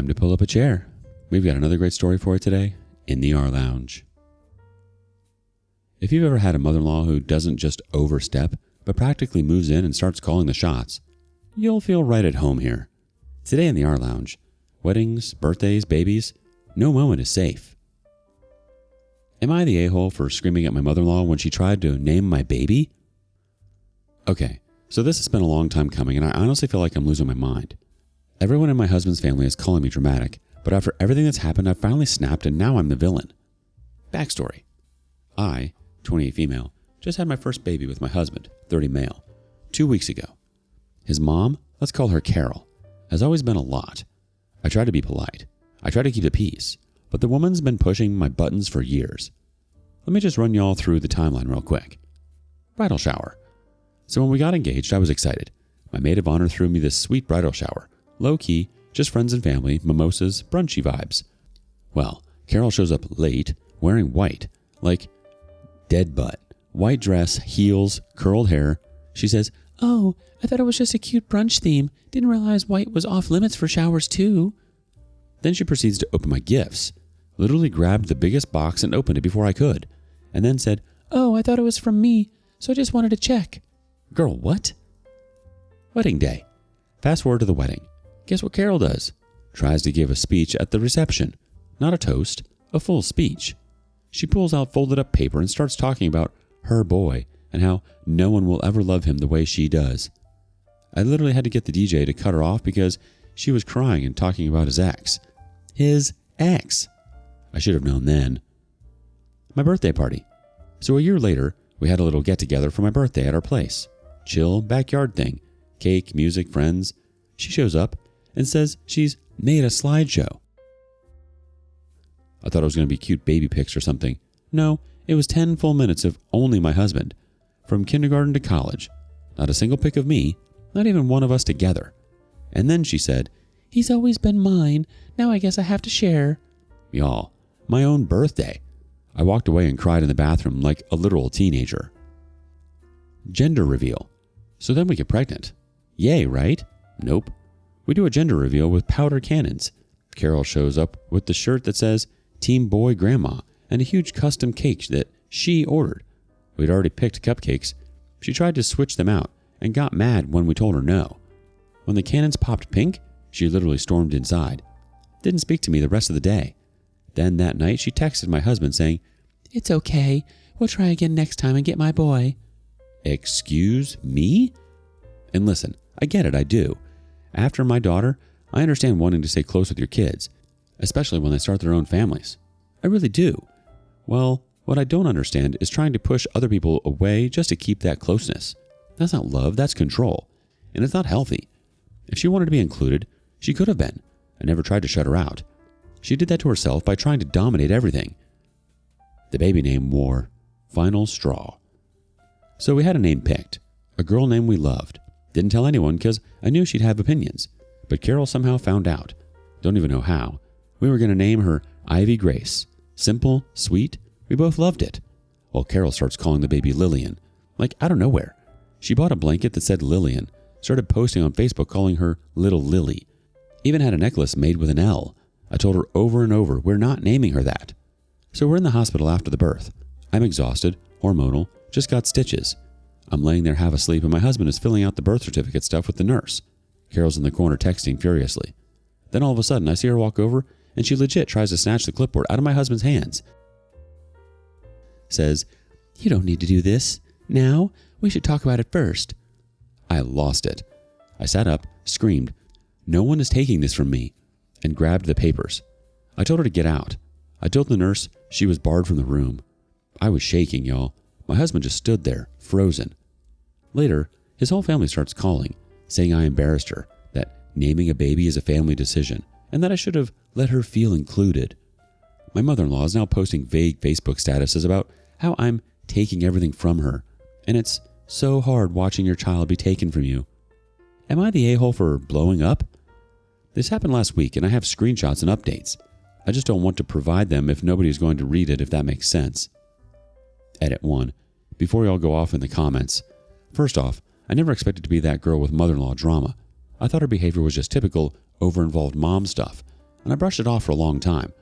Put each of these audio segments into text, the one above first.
Time to pull up a chair. We've got another great story for you today in the rLounge. If you've ever had a mother-in-law who doesn't just overstep, but practically moves in and starts calling the shots, you'll feel right at home here. Today in the rLounge, weddings, birthdays, babies, no moment is safe. Am I the a-hole for screaming at my mother-in-law when she tried to name my baby? Okay, so this has been a long time coming and I honestly feel like I'm losing my mind. Everyone in my husband's family is calling me dramatic, but after everything that's happened, I've finally snapped and now I'm the villain. Backstory. I, 28 female, just had my first baby with my husband, 30 male, 2 weeks ago. His mom, let's call her Carol, has always been a lot. I try to be polite. I try to keep the peace, but the woman's been pushing my buttons for years. Let me just run y'all through the timeline real quick. Bridal shower. So when we got engaged, I was excited. My maid of honor threw me this sweet bridal shower. Low-key, just friends and family, mimosas, brunchy vibes. Well, Carol shows up late, wearing white, like dead butt. White dress, heels, curled hair. She says, "Oh, I thought it was just a cute brunch theme. Didn't realize white was off limits for showers too." Then she proceeds to open my gifts. Literally grabbed the biggest box and opened it before I could. And then said, "Oh, I thought it was from me, so I just wanted to check." Girl, what? Wedding day. Fast forward to the wedding. Guess what Carol does? Tries to give a speech at the reception. Not a toast, a full speech. She pulls out folded up paper and starts talking about her boy and how no one will ever love him the way she does. I literally had to get the DJ to cut her off because she was crying and talking about his ex. His ex. I should have known then. My birthday party. So a year later, we had a little get together for my birthday at our place. Chill backyard thing. Cake, music, friends. She shows up and says she's made a slideshow. I thought it was going to be cute baby pics or something. No, it was 10 full minutes of only my husband. From kindergarten to college. Not a single pic of me, not even one of us together. And then she said, "He's always been mine. Now I guess I have to share." Y'all, my own birthday. I walked away and cried in the bathroom like a literal teenager. Gender reveal. So then we get pregnant. Yay, right? Nope. We do a gender reveal with powder cannons. Carol shows up with the shirt that says Team Boy Grandma and a huge custom cake that she ordered. We'd already picked cupcakes. She tried to switch them out and got mad when we told her no. When the cannons popped pink, she literally stormed inside. Didn't speak to me the rest of the day. Then that night she texted my husband saying, "It's okay. We'll try again next time and get my boy." Excuse me? And listen, I get it, I do. After my daughter, I understand wanting to stay close with your kids, especially when they start their own families. I really do. Well, what I don't understand is trying to push other people away just to keep that closeness. That's not love, that's control. And it's not healthy. If she wanted to be included, she could have been. I never tried to shut her out. She did that to herself by trying to dominate everything. The baby name wore Final Straw. So we had a name picked. A girl name we loved. Didn't tell anyone because I knew she'd have opinions. But Carol somehow found out. Don't even know how. We were going to name her Ivy Grace. Simple, sweet. We both loved it. Well, Carol starts calling the baby Lillian. Like out of nowhere. She bought a blanket that said Lillian. Started posting on Facebook calling her Little Lily. Even had a necklace made with an L. I told her over and over, we're not naming her that. So we're in the hospital after the birth. I'm exhausted, hormonal, just got stitches. I'm laying there half asleep and my husband is filling out the birth certificate stuff with the nurse. Carol's in the corner texting furiously. Then all of a sudden I see her walk over and she legit tries to snatch the clipboard out of my husband's hands. Says, "You don't need to do this. Now, we should talk about it first." I lost it. I sat up, screamed, "No one is taking this from me," and grabbed the papers. I told her to get out. I told the nurse she was barred from the room. I was shaking, y'all. My husband just stood there, frozen. Later, his whole family starts calling, saying I embarrassed her, that naming a baby is a family decision, and that I should have let her feel included. My mother-in-law is now posting vague Facebook statuses about how I'm taking everything from her, and it's so hard watching your child be taken from you. Am I the a-hole for blowing up? This happened last week, and I have screenshots and updates. I just don't want to provide them if nobody's going to read it, if that makes sense. Edit 1. Before y'all go off in the comments. First off, I never expected to be that girl with mother-in-law drama. I thought her behavior was just typical over-involved mom stuff. and I brushed it off for a long time.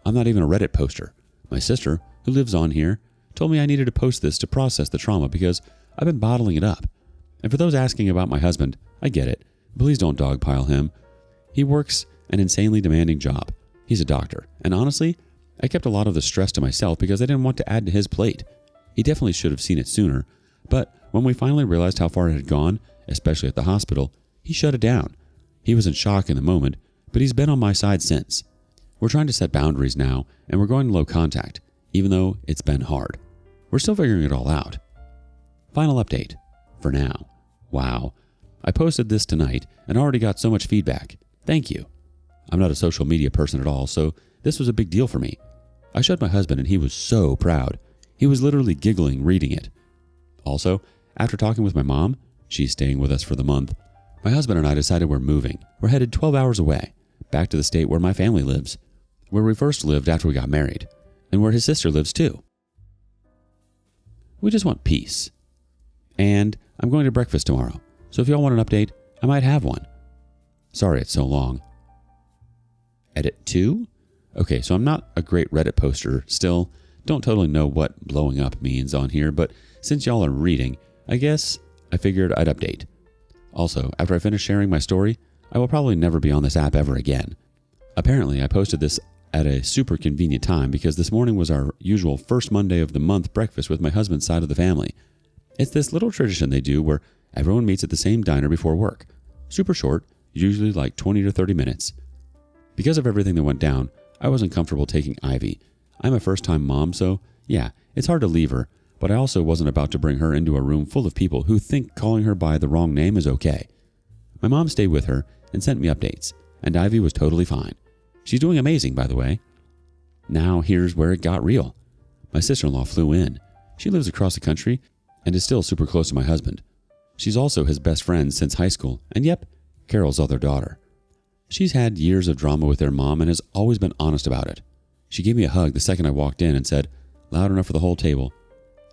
I'm not even a Reddit poster. My sister, who lives on here, told me I needed to post this to process the trauma because I've been bottling it up. And for those asking about my husband, I get it. Please don't dogpile him. He works an insanely demanding job. He's a doctor. And honestly, I kept a lot of the stress to myself because I didn't want to add to his plate. He definitely should have seen it sooner. But when we finally realized how far it had gone, especially at the hospital, he shut it down. He was in shock in the moment, but he's been on my side since. We're trying to set boundaries now, and we're going low contact, even though it's been hard. We're still figuring it all out. Final update. For now. Wow. I posted this tonight and already got so much feedback. Thank you. I'm not a social media person at all, so this was a big deal for me. I showed my husband and he was so proud. He was literally giggling reading it. Also, after talking with my mom, she's staying with us for the month, my husband and I decided we're moving. We're headed 12 hours away, back to the state where my family lives, where we first lived after we got married, and where his sister lives too. We just want peace. And I'm going to breakfast tomorrow, so if y'all want an update, I might have one. Sorry it's so long. Edit 2? Okay, so I'm not a great Reddit poster, still don't totally know what blowing up means on here, but since y'all are reading, I guess I figured I'd update. Also, after I finish sharing my story, I will probably never be on this app ever again. Apparently, I posted this at a super convenient time because this morning was our usual first Monday of the month breakfast with my husband's side of the family. It's this little tradition they do where everyone meets at the same diner before work. Super short, usually like 20 to 30 minutes. Because of everything that went down, I wasn't comfortable taking Ivy. I'm a first-time mom, so yeah, it's hard to leave her, but I also wasn't about to bring her into a room full of people who think calling her by the wrong name is okay. My mom stayed with her and sent me updates, and Ivy was totally fine. She's doing amazing, by the way. Now here's where it got real. My sister-in-law flew in. She lives across the country and is still super close to my husband. She's also his best friend since high school, and yep, Carol's other daughter. She's had years of drama with their mom and has always been honest about it. She gave me a hug the second I walked in and said, loud enough for the whole table,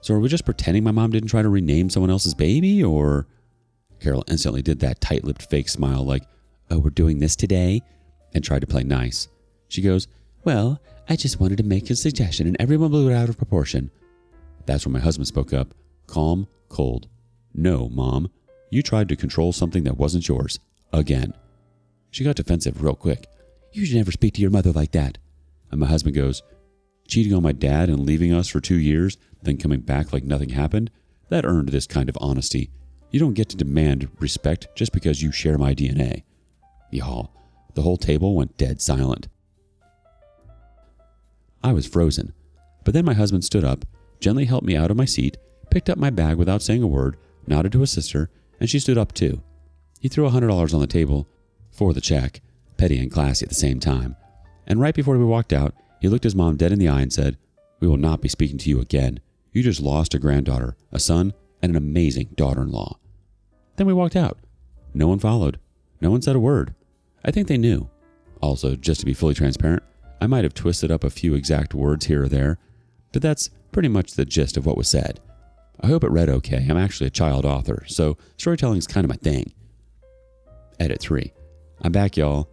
"So are we just pretending my mom didn't try to rename someone else's baby, or?" Carol instantly did that tight-lipped fake smile like, "Oh, we're doing this today?" and tried to play nice. She goes, "Well, I just wanted to make a suggestion and everyone blew it out of proportion." That's when my husband spoke up, calm, cold. "No, Mom, you tried to control something that wasn't yours. Again." She got defensive real quick. "You should never speak to your mother like that." And my husband goes, "Cheating on my dad and leaving us for 2 years, then coming back like nothing happened? That earned this kind of honesty. You don't get to demand respect just because you share my DNA." Y'all, the whole table went dead silent. I was frozen. But then my husband stood up, gently helped me out of my seat, picked up my bag without saying a word, nodded to his sister, and she stood up too. He threw $100 on the table for the check, petty and classy at the same time. And right before we walked out, he looked his mom dead in the eye and said, "We will not be speaking to you again. You just lost a granddaughter, a son, and an amazing daughter-in-law." Then we walked out. No one followed. No one said a word. I think they knew. Also, just to be fully transparent, I might have twisted up a few exact words here or there, but that's pretty much the gist of what was said. I hope it read okay. I'm actually a child author, so storytelling is kind of my thing. Edit 3. I'm back, y'all.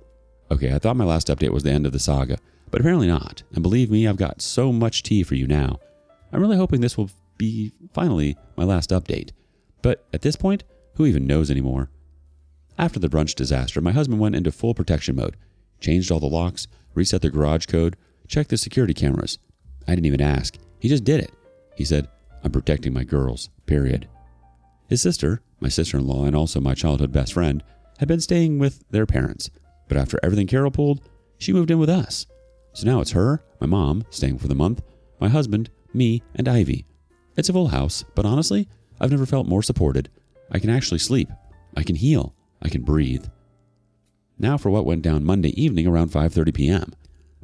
Okay, I thought my last update was the end of the saga, but apparently not. And believe me, I've got so much tea for you now. I'm really hoping this will be finally my last update. But at this point, who even knows anymore? After the brunch disaster, my husband went into full protection mode, changed all the locks, reset the garage code, checked the security cameras. I didn't even ask. He just did it. He said, "I'm protecting my girls, period." His sister, my sister-in-law, and also my childhood best friend, had been staying with their parents. But after everything Carol pulled, she moved in with us. So now it's her, my mom, staying for the month, my husband, me, and Ivy. It's a full house, but honestly, I've never felt more supported. I can actually sleep. I can heal. I can breathe. Now for what went down Monday evening around 5:30 p.m.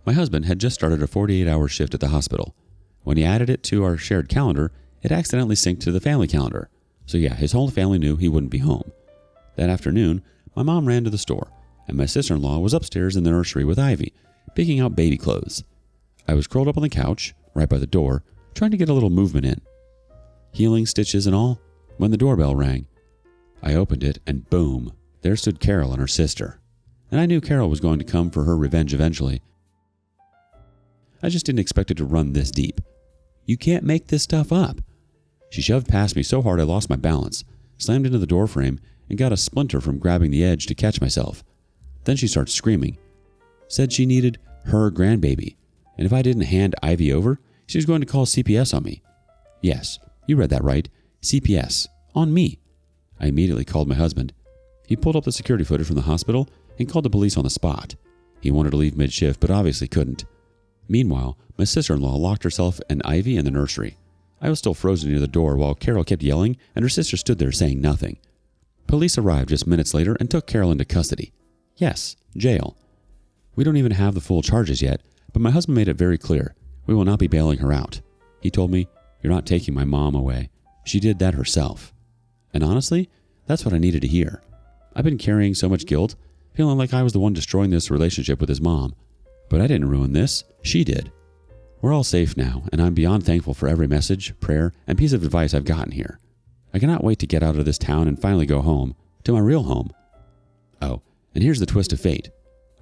My husband had just started a 48-hour shift at the hospital. When he added it to our shared calendar, it accidentally synced to the family calendar. So yeah, his whole family knew he wouldn't be home. That afternoon, my mom ran to the store, and my sister-in-law was upstairs in the nursery with Ivy, picking out baby clothes. I was curled up on the couch, right by the door, trying to get a little movement in. Healing stitches and all, when the doorbell rang. I opened it, and boom, there stood Carol and her sister. and I knew Carol was going to come for her revenge eventually. I just didn't expect it to run this deep. You can't make this stuff up. She shoved past me so hard I lost my balance, slammed into the doorframe, and got a splinter from grabbing the edge to catch myself. Then she started screaming. Said she needed her grandbaby, and if I didn't hand Ivy over, she was going to call CPS on me. Yes, you read that right. CPS. On me. I immediately called my husband. He pulled up the security footage from the hospital and called the police on the spot. He wanted to leave mid-shift, but obviously couldn't. Meanwhile, my sister-in-law locked herself and Ivy in the nursery. I was still frozen near the door while Carol kept yelling, and her sister stood there saying nothing. Police arrived just minutes later and took Carol into custody. Yes, jail. We don't even have the full charges yet, but my husband made it very clear. We will not be bailing her out. He told me, "You're not taking my mom away. She did that herself." And honestly, that's what I needed to hear. I've been carrying so much guilt, feeling like I was the one destroying this relationship with his mom. But I didn't ruin this. She did. We're all safe now, and I'm beyond thankful for every message, prayer, and piece of advice I've gotten here. I cannot wait to get out of this town and finally go home, to my real home. Oh, and here's the twist of fate.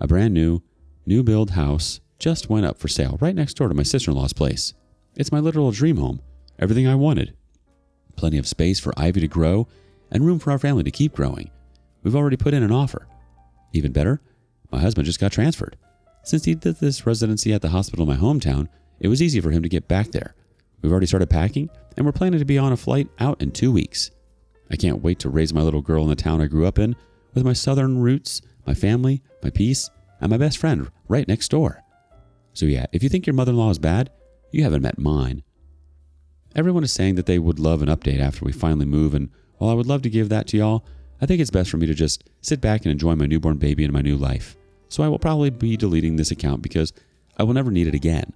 A brand new build house just went up for sale right next door to my sister-in-law's place. It's my literal dream home. Everything I wanted. Plenty of space for Ivy to grow and room for our family to keep growing. We've already put in an offer. Even better, my husband just got transferred. Since he did this residency at the hospital in my hometown, it was easy for him to get back there. We've already started packing, and we're planning to be on a flight out in 2 weeks. I can't wait to raise my little girl in the town I grew up in, with my southern roots, my family, my peace, and my best friend right next door. So yeah, if you think your mother-in-law is bad, you haven't met mine. Everyone is saying that they would love an update after we finally move, and while I would love to give that to y'all, I think it's best for me to just sit back and enjoy my newborn baby and my new life. So I will probably be deleting this account because I will never need it again.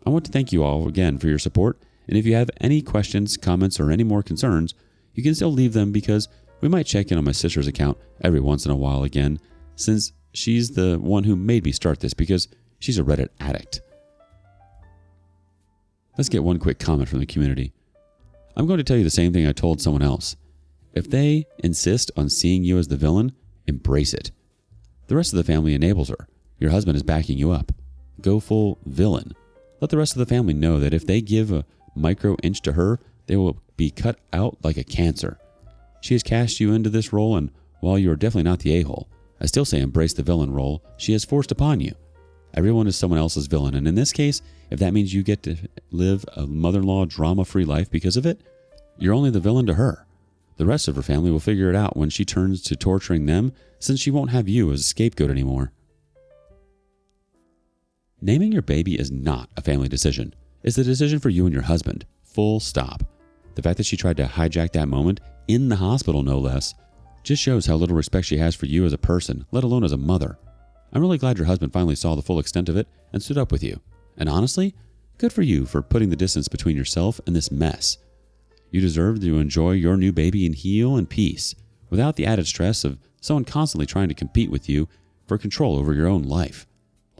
I want to thank you all again for your support, and if you have any questions, comments, or any more concerns, you can still leave them because we might check in on my sister's account every once in a while again, since she's the one who made me start this because she's a Reddit addict. Let's get one quick comment from the community. I'm going to tell you the same thing I told someone else. If they insist on seeing you as the villain, embrace it. The rest of the family enables her. Your husband is backing you up. Go full villain. Let the rest of the family know that if they give a micro inch to her, they will be cut out like a cancer. She has cast you into this role, and while you are definitely not the a-hole, I still say embrace the villain role she has forced upon you. Everyone is someone else's villain, and in this case, if that means you get to live a mother-in-law drama-free life because of it, you're only the villain to her. The rest of her family will figure it out when she turns to torturing them, since she won't have you as a scapegoat anymore. Naming your baby is not a family decision. It's the decision for you and your husband. Full stop. The fact that she tried to hijack that moment, in the hospital no less, just shows how little respect she has for you as a person, let alone as a mother. I'm really glad your husband finally saw the full extent of it and stood up with you. And honestly, good for you for putting the distance between yourself and this mess. You deserve to enjoy your new baby in heal and peace, without the added stress of someone constantly trying to compete with you for control over your own life.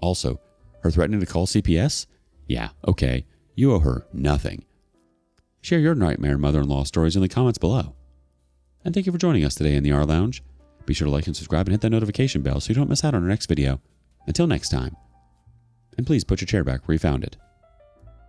Also, her threatening to call CPS? Yeah, okay, you owe her nothing. Share your nightmare mother-in-law stories in the comments below. And thank you for joining us today in the rLounge. Be sure to like and subscribe and hit that notification bell so you don't miss out on our next video. Until next time. And please put your chair back where you found it.